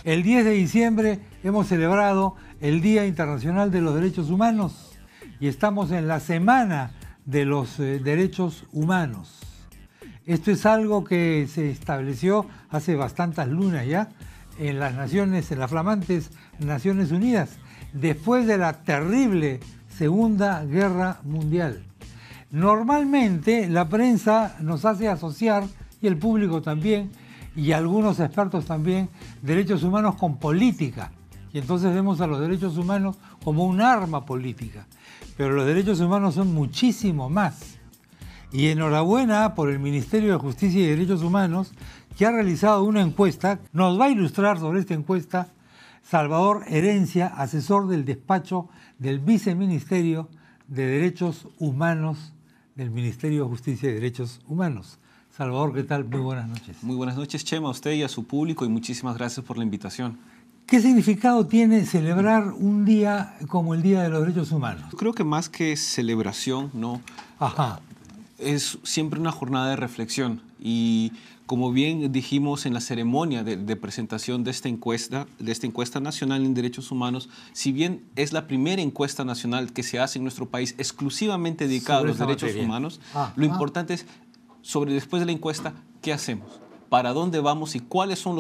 El 10 de diciembre hemos celebrado el Día Internacional de los Derechos Humanos y estamos en la Semana de los Derechos Humanos. Esto es algo que se estableció hace bastantes lunas ya en las naciones, en las flamantes Naciones Unidas, después de la terrible Segunda Guerra Mundial. Normalmente la prensa nos hace asociar, y el público también, y algunos expertos también, derechos humanos con política. Y entonces vemos a los derechos humanos como un arma política. Pero los derechos humanos son muchísimo más. Y enhorabuena por el Ministerio de Justicia y Derechos Humanos, que ha realizado una encuesta. Nos va a ilustrar sobre esta encuesta Salvador Herencia, asesor del despacho del Viceministerio de Derechos Humanos del Ministerio de Justicia y Derechos Humanos. Salvador, ¿qué tal? Muy buenas noches. Muy buenas noches, Chema, a usted y a su público, y muchísimas gracias por la invitación. ¿Qué significado tiene celebrar un día como el Día de los Derechos Humanos? Creo que más que celebración, ¿no? Ajá. Es siempre una jornada de reflexión. Y como bien dijimos en la ceremonia de presentación de esta encuesta nacional en derechos humanos, si bien es la primera encuesta nacional que se hace en nuestro país exclusivamente dedicada a los derechos humanos, lo importante es, después de la encuesta, ¿qué hacemos? ¿Para dónde vamos y cuáles son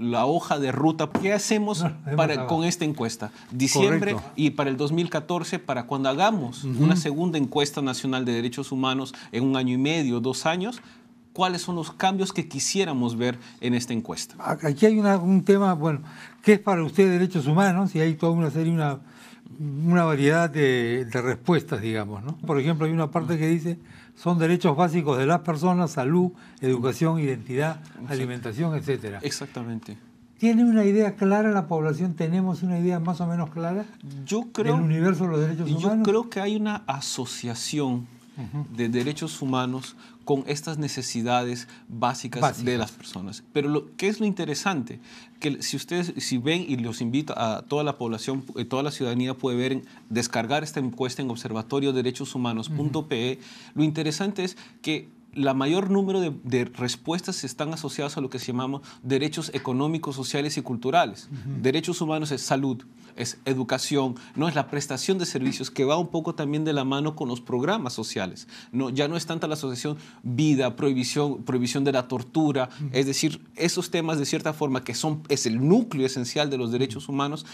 la hoja de ruta? ¿Qué hacemos con esta encuesta? Diciembre. Correcto. Y para el 2014, para cuando hagamos una segunda encuesta nacional de derechos humanos en 1 año y medio, 2 años, ¿cuáles son los cambios que quisiéramos ver en esta encuesta? Aquí hay un tema, bueno, ¿qué es para usted derechos humanos? Y hay toda una serie, una variedad de respuestas, digamos, ¿no? Por ejemplo, hay una parte que dice: son derechos básicos de las personas, salud, educación, identidad, alimentación, etc. Exactamente. ¿Tiene una idea clara la población? ¿Tenemos una idea más o menos clara del universo de los derechos humanos? Yo creo que hay una asociación de derechos humanos con estas necesidades básicas de las personas. Pero ¿qué es lo interesante? Que si ven, y los invito a toda la población, toda la ciudadanía puede ver, descargar esta encuesta en observatorioderechoshumanos.pe, lo interesante es que la mayor número de respuestas están asociadas a lo que se llama derechos económicos, sociales y culturales. Derechos humanos es salud, es educación, no es la prestación de servicios, que va un poco también de la mano con los programas sociales. Ya no es tanta la asociación vida, prohibición de la tortura, es decir, esos temas de cierta forma que es el núcleo esencial de los derechos humanos.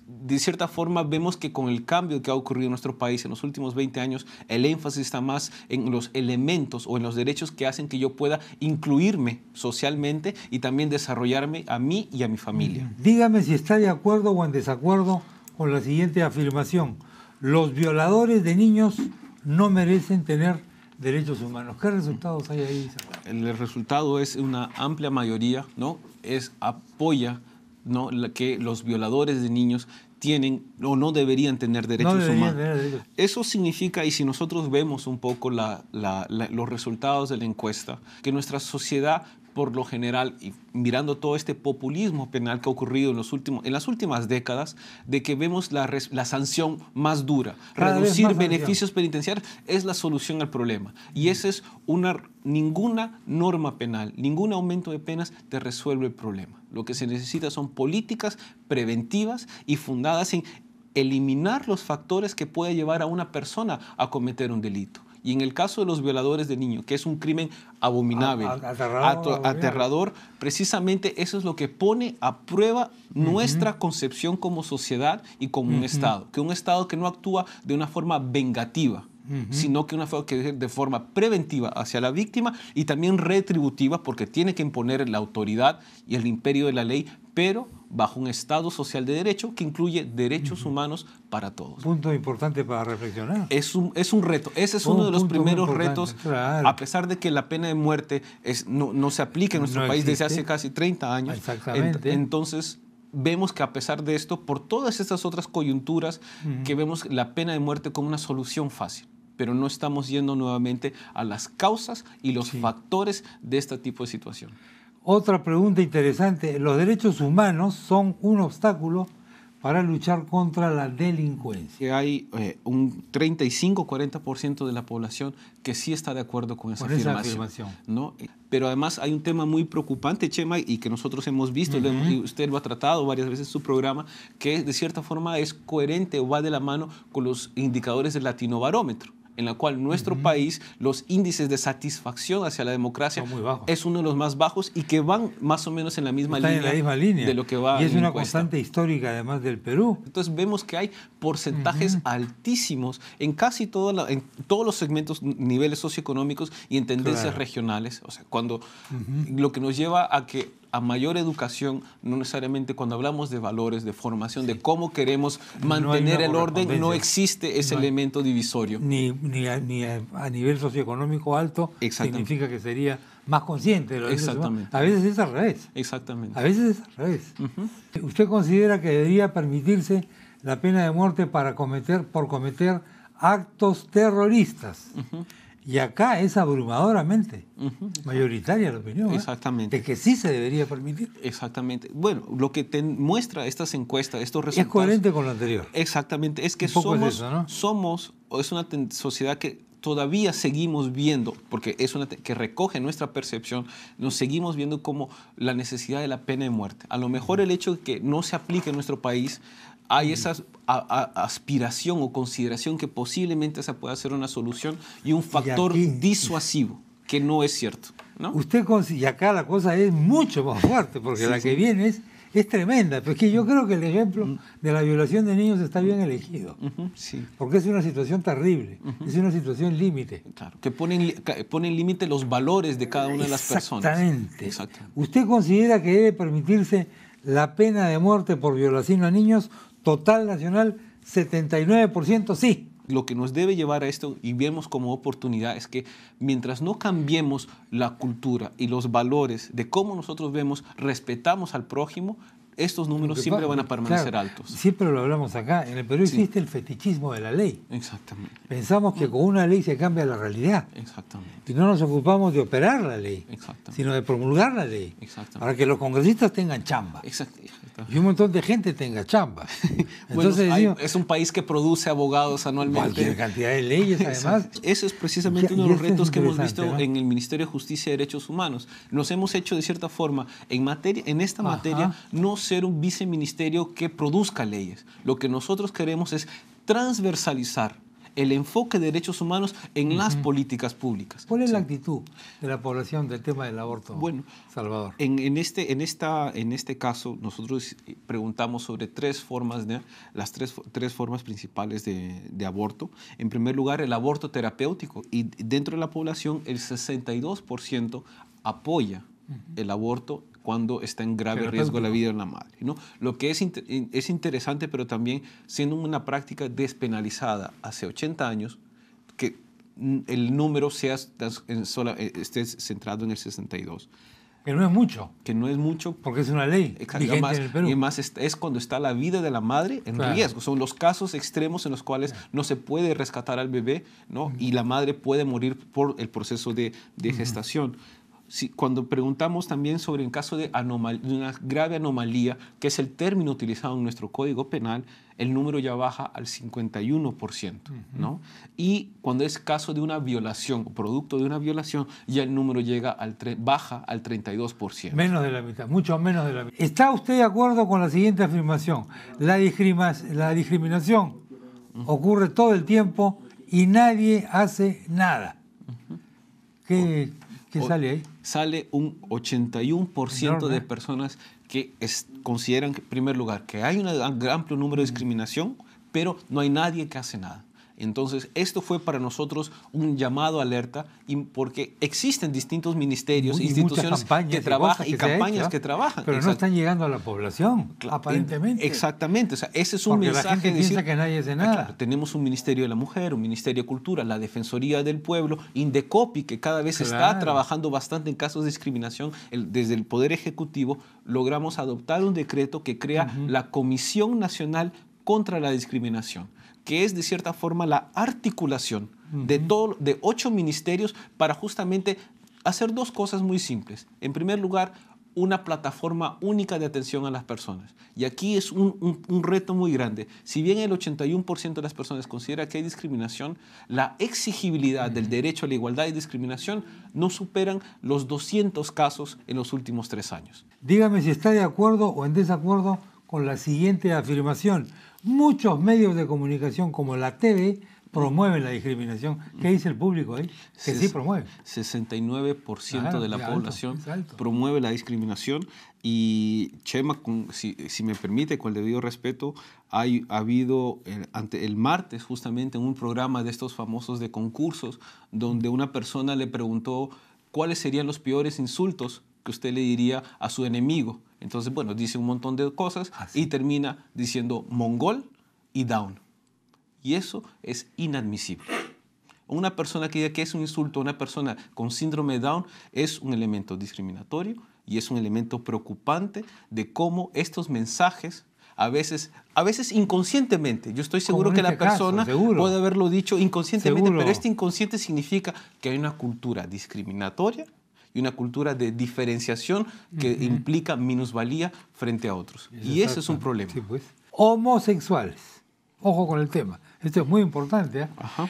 De cierta forma vemos que con el cambio que ha ocurrido en nuestro país en los últimos 20 años, el énfasis está más en los elementos o en los derechos que hacen que yo pueda incluirme socialmente y también desarrollarme a mí y a mi familia. Dígame si está de acuerdo o en desacuerdo con la siguiente afirmación: los violadores de niños no merecen tener derechos humanos. ¿Qué resultados hay ahí? El resultado es una amplia mayoría, ¿no? Apoya, ¿no?, que los violadores de niños tienen o no deberían tener derechos humanos. Eso significa, y si nosotros vemos un poco los resultados de la encuesta, que nuestra sociedad, por lo general, y mirando todo este populismo penal que ha ocurrido en las últimas décadas, de que vemos la sanción más dura, reducir beneficios penitenciarios es la solución al problema. Y esa es ninguna norma penal, ningún aumento de penas te resuelve el problema. Lo que se necesita son políticas preventivas y fundadas en eliminar los factores que puede llevar a una persona a cometer un delito. Y en el caso de los violadores de niños, que es un crimen abominable, aterrador, precisamente eso es lo que pone a prueba nuestra concepción como sociedad y como un Estado. Que un Estado que no actúa de una forma vengativa, sino que de forma preventiva hacia la víctima y también retributiva, porque tiene que imponer la autoridad y el imperio de la ley, pero bajo un Estado social de derecho que incluye derechos humanos para todos. Punto importante para reflexionar. Es un reto. Ese es uno de los primeros retos, claro. A pesar de que la pena de muerte no se aplica en nuestro país desde hace casi 30 años. Exactamente. Entonces, vemos que a pesar de esto, por todas estas otras coyunturas, que vemos la pena de muerte como una solución fácil, pero no estamos yendo nuevamente a las causas y los factores de este tipo de situación. Otra pregunta interesante: ¿los derechos humanos son un obstáculo para luchar contra la delincuencia. Que hay un 35-40% de la población que sí está de acuerdo con esa afirmación, ¿no? Pero además hay un tema muy preocupante, Chema, y que nosotros hemos visto, y usted lo ha tratado varias veces en su programa, que de cierta forma es coherente o va de la mano con los indicadores del Latinobarómetro, en la cual nuestro país, los índices de satisfacción hacia la democracia es uno de los más bajos y que van más o menos en la misma línea de lo que va. Y es una constante histórica además del Perú. Entonces vemos que hay porcentajes altísimos en casi en todos los segmentos, niveles socioeconómicos y en tendencias regionales. O sea, cuando lo que nos lleva a mayor educación, no necesariamente cuando hablamos de valores, de formación, de cómo queremos mantener el orden, no existe ese elemento divisorio. Ni a nivel socioeconómico alto significa que sería más consciente de lo que Exactamente. A veces es al revés. Exactamente. A veces es al revés. ¿Usted considera que debería permitirse la pena de muerte por cometer actos terroristas? Y acá es abrumadoramente mayoritaria la opinión. Exactamente. De que sí se debería permitir. Exactamente. Bueno, lo que te muestra estas encuestas, estos resultados... Es coherente con lo anterior. Exactamente. Es que es una sociedad que todavía seguimos viendo, porque es una que recoge nuestra percepción, nos seguimos viendo como la necesidad de la pena de muerte. A lo mejor el hecho de que no se aplique en nuestro país, hay esa aspiración o consideración que posiblemente esa pueda ser una solución y un factor disuasivo, que no es cierto, ¿no? Y acá la cosa es mucho más fuerte, porque la que viene es tremenda. Pero es que yo creo que el ejemplo de la violación de niños está bien elegido. Porque es una situación terrible, es una situación límite. Claro, que ponen límite los valores de cada una de las personas. Exactamente. ¿Usted considera que debe permitirse la pena de muerte por violación a niños? Total nacional, 79% sí. Lo que nos debe llevar a esto y vemos como oportunidad es que mientras no cambiemos la cultura y los valores de cómo nosotros respetamos al prójimo, estos números siempre van a permanecer altos. Siempre lo hablamos acá. En el Perú existe el fetichismo de la ley. Exactamente. Pensamos que con una ley se cambia la realidad. Exactamente. Y no nos ocupamos de operar la ley, sino de promulgar la ley. Para que los congresistas tengan chamba. Y un montón de gente tenga chamba. Entonces, es un país que produce abogados anualmente. Cualquier cantidad de leyes, además. Eso es precisamente uno de los retos que hemos visto en el Ministerio de Justicia y Derechos Humanos. Nos hemos hecho, de cierta forma, en esta materia, no ser un viceministerio que produzca leyes. Lo que nosotros queremos es transversalizar el enfoque de derechos humanos en las políticas públicas. ¿Cuál es la actitud de la población del tema del aborto, Salvador? En este caso, nosotros preguntamos sobre las tres formas principales de aborto. En primer lugar, el aborto terapéutico. Y dentro de la población, el 62% apoya el aborto cuando está en grave riesgo la vida de la madre, ¿no? Lo que es interesante, pero también siendo una práctica despenalizada hace 80 años, que el número esté centrado en el 62. Que no es mucho. Que no es mucho. Porque es una ley vigente en el Perú. Y además es cuando está la vida de la madre en riesgo. Son los casos extremos en los cuales no se puede rescatar al bebé, ¿no? Y la madre puede morir por el proceso de gestación. Cuando preguntamos también sobre el caso de una grave anomalía, que es el término utilizado en nuestro Código Penal, el número ya baja al 51%, ¿no? Y cuando es caso de una violación o producto de una violación, ya el número baja al 32%. Menos de la mitad, mucho menos de la mitad. ¿Está usted de acuerdo con la siguiente afirmación? La discriminación ocurre todo el tiempo y nadie hace nada. ¿Qué sale ahí? Sale un 81% de personas que consideran, en primer lugar, que hay un amplio número de discriminación, pero no hay nadie que hace nada. Entonces, esto fue para nosotros un llamado a alerta porque existen distintos ministerios, instituciones que trabajan y campañas que trabajan. Pero no están llegando a la población, aparentemente. Exactamente. O sea, ese es un mensaje. La gente piensa que nadie hace nada. Claro, tenemos un Ministerio de la Mujer, un Ministerio de Cultura, la Defensoría del Pueblo, Indecopi, que cada vez está trabajando bastante en casos de discriminación. Desde el Poder Ejecutivo logramos adoptar un decreto que crea la Comisión Nacional contra la Discriminación, que es de cierta forma la articulación de 8 ministerios para justamente hacer dos cosas muy simples. En primer lugar, una plataforma única de atención a las personas. Y aquí es un reto muy grande. Si bien el 81% de las personas considera que hay discriminación, la exigibilidad del derecho a la igualdad y discriminación no superan los 200 casos en los últimos 3 años. Dígame si está de acuerdo o en desacuerdo con la siguiente afirmación. Muchos medios de comunicación como la TV promueven la discriminación. ¿Qué dice el público ahí? Que sí promueve. 69% de la población promueve la discriminación. Y Chema, si me permite, con el debido respeto, ha habido ante el martes justamente un programa de estos famosos de concursos donde una persona le preguntó cuáles serían los peores insultos que usted le diría a su enemigo. Entonces, bueno, dice un montón de cosas y termina diciendo mongol y down. Y eso es inadmisible. Una persona que diga que es un insulto a una persona con síndrome de Down es un elemento discriminatorio y es un elemento preocupante de cómo estos mensajes, a veces inconscientemente, yo estoy seguro que la persona puede haberlo dicho inconscientemente, pero este inconsciente significa que hay una cultura discriminatoria y una cultura de diferenciación que implica minusvalía frente a otros. Y ese es un problema. Sí, pues. Homosexuales. Ojo con el tema. Esto es muy importante, ¿eh? Ajá.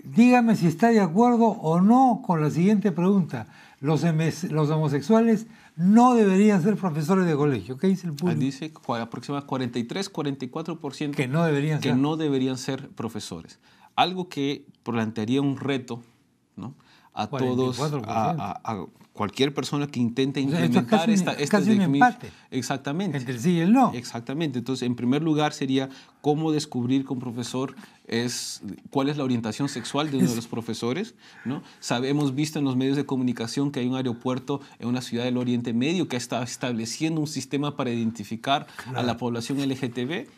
Dígame si está de acuerdo o no con la siguiente pregunta. Los homosexuales no deberían ser profesores de colegio. ¿Qué dice el público? Dice aproximadamente 43-44% que no deberían ser profesores. Algo que plantearía un reto, ¿no?, a todos, a cualquier persona que intente implementar casi un empate. Exactamente. Entre el sí y el no. Exactamente. Entonces, en primer lugar sería cómo descubrir que un profesor cuál es la orientación sexual de uno de los profesores, ¿no? Hemos visto en los medios de comunicación que hay un aeropuerto en una ciudad del Oriente Medio que está estableciendo un sistema para identificar a la población LGTB.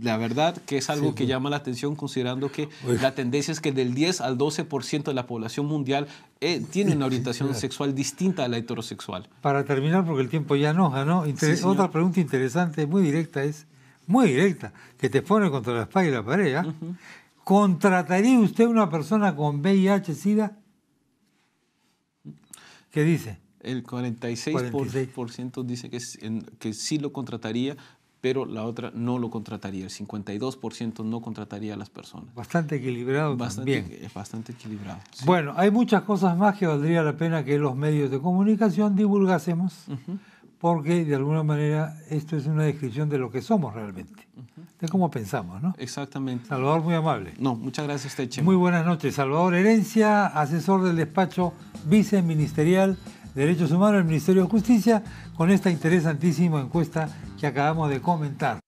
La verdad que es algo que llama la atención, considerando que la tendencia es que del 10 al 12% de la población mundial tiene una orientación sexual distinta a la heterosexual. Para terminar, porque el tiempo ya enoja, ¿no? Otra pregunta interesante, muy directa, que te pone contra la espalda y la pared, ¿eh? ¿Contrataría usted a una persona con VIH-Sida? ¿Qué dice? El 46% dice que sí lo contrataría, pero la otra no lo contrataría. El 52% no contrataría a las personas. Bastante equilibrado también. Es bastante equilibrado. Sí. Bueno, hay muchas cosas más que valdría la pena que los medios de comunicación divulgásemos, porque de alguna manera esto es una descripción de lo que somos realmente, de cómo pensamos, ¿no? Exactamente. Salvador, muy amable. No, muchas gracias a usted, Chema. Muy buenas noches. Salvador Herencia, asesor del despacho viceministerial de Derechos Humanos del Ministerio de Justicia, con esta interesantísima encuesta que acabamos de comentar.